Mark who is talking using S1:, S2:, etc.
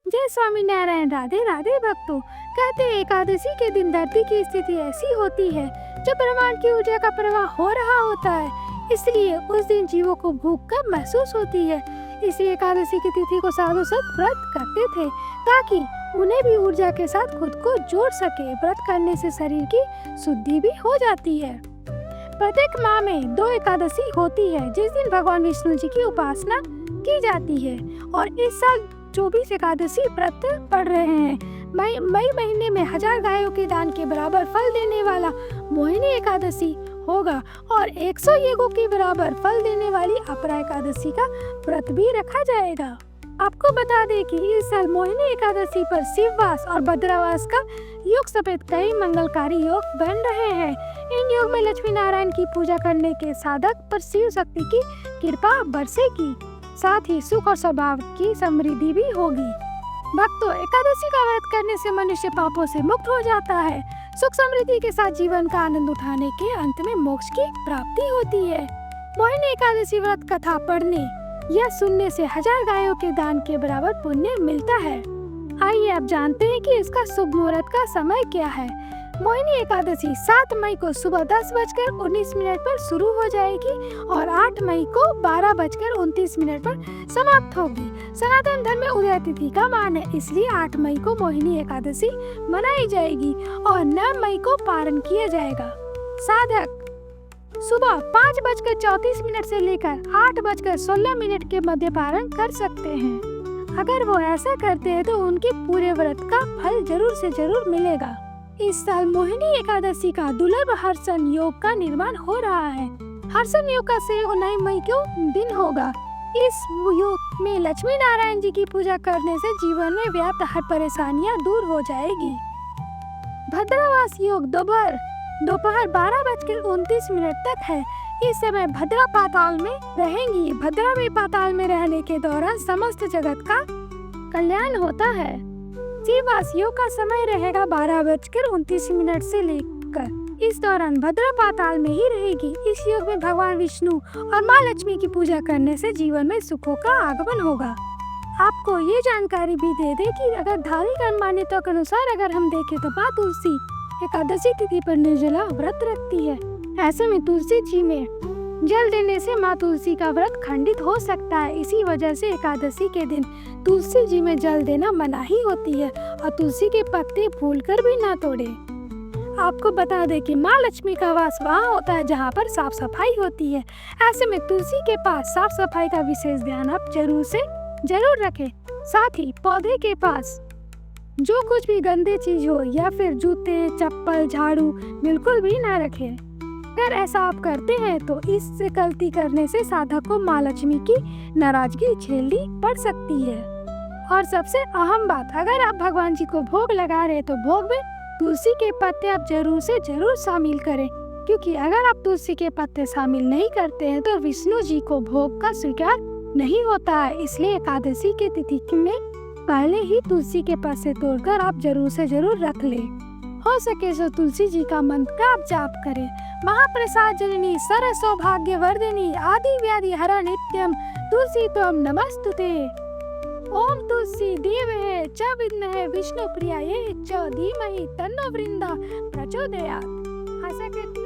S1: जय स्वामी नारायण। राधे राधे भक्तों। कहते हैं एकादशी के दिन धरती की स्थिति ऐसी होती है जो ब्रह्मांड की ऊर्जा का प्रवाह हो रहा होता है, इसलिए उस दिन जीवों को भूख कम महसूस होती है। इसलिए एकादशी की तिथि को साधु संत व्रत करते थे ताकि उन्हें भी ऊर्जा के साथ खुद को जोड़ सके। व्रत करने से शरीर की शुद्धि भी हो जाती है। प्रत्येक माह में 2 एकादशी होती है जिस दिन भगवान विष्णु जी की उपासना की जाती है, और इस साल 24 एकादशी व्रत पढ़ रहे हैं। मई महीने में 1000 गायों के दान के बराबर फल देने वाला मोहिनी एकादशी होगा और 100 यज्ञों के बराबर फल देने वाली अपरा एकादशी का व्रत भी रखा जाएगा। आपको बता दें कि इस साल मोहिनी एकादशी पर शिववास और भद्रवास का योग सफेद कई मंगलकारी योग बन रहे हैं। इन योग में लक्ष्मी नारायण की पूजा करने के साधक पर शिव शक्ति की कृपा बरसेगी, साथ ही सुख और स्वभाव की समृद्धि भी होगी। भक्तों, एकादशी का व्रत करने से मनुष्य पापों से मुक्त हो जाता है। सुख समृद्धि के साथ जीवन का आनंद उठाने के अंत में मोक्ष की प्राप्ति होती है। मोहिनी एकादशी व्रत कथा पढ़ने या सुनने से 1000 गायों के दान के बराबर पुण्य मिलता है। आइए अब जानते हैं कि इसका शुभ मुहूर्त का समय क्या है। मोहिनी एकादशी 7 मई को सुबह 10:19 पर शुरू हो जाएगी और 8 मई को 12:29 पर समाप्त होगी। सनातन धर्म में उदय तिथि का मान है, इसलिए 8 मई को मोहिनी एकादशी मनाई जाएगी और 9 मई को पारण किया जाएगा। साधक सुबह 5:34 से लेकर 8:16 के मध्य पारण कर सकते हैं। अगर वो ऐसा करते हैं तो उनके पूरे व्रत का फल जरूर से जरूर मिलेगा। इस साल मोहिनी एकादशी का दुर्लभ हर्षण योग का निर्माण हो रहा है। हर्षण योग का से 9 मई को दिन होगा। इस योग में लक्ष्मी नारायण जी की पूजा करने से जीवन में व्याप्त हर परेशानियां दूर हो जाएगी। भद्रवास योग दोपहर 12:29 तक है। इस समय भद्रा पाताल में रहेंगी। भद्रा में पाताल में रहने के दौरान समस्त जगत का कल्याण होता है। शिववास योग का समय रहेगा 12:29 से लेकर। इस दौरान भद्रा पाताल में ही रहेगी। इस योग में भगवान विष्णु और माँ लक्ष्मी की पूजा करने से जीवन में सुखों का आगमन होगा। आपको ये जानकारी भी दे दे कि अगर धार्मिक मान्यताओं के अनुसार अगर हम देखें तो माँ तुलसी एकादशी तिथि पर निर्जला व्रत रखती है। ऐसे में तुलसी जी में जल देने से माँ तुलसी का व्रत खंडित हो सकता है। इसी वजह से एकादशी के दिन तुलसी जी में जल देना मनाही होती है और तुलसी के पत्ते भूलकर भी ना तोड़े। आपको बता दें कि माँ लक्ष्मी का वास वहाँ होता है जहाँ पर साफ सफाई होती है। ऐसे में तुलसी के पास साफ सफाई का विशेष ध्यान आप जरूर से जरूर रखें। साथ ही पौधे के पास जो कुछ भी गंदे चीज हो या फिर जूते, चप्पल, झाड़ू बिल्कुल भी ना रखें। अगर ऐसा आप करते हैं तो इससे गलती करने से साधक को माँ लक्ष्मी की नाराजगी झेलनी पड़ सकती है। और सबसे अहम बात, अगर आप भगवान जी को भोग लगा रहे तो भोग में तुलसी के पत्ते आप जरूर से जरूर शामिल करें, क्योंकि अगर आप तुलसी के पत्ते शामिल नहीं करते हैं तो विष्णु जी को भोग का स्वीकार नहीं होता है। इसलिए एकादशी के तिथि में पहले ही तुलसी के पत्ते तोड़कर आप जरूर से जरूर रख लें। हो सके तो तुलसी जी का मंत्र का आप जाप करें। महाप्रसाद जननी सर्व सौभाग्य वर्धिनी आदि व्याधि हर नित्यम तुलसी त्वं नमस्तुते। ओम तुलसी देवहे च विद्महे विष्णु प्रियाये च धीमहि तन्नो वृंदा प्रचोदयात्। आशा करती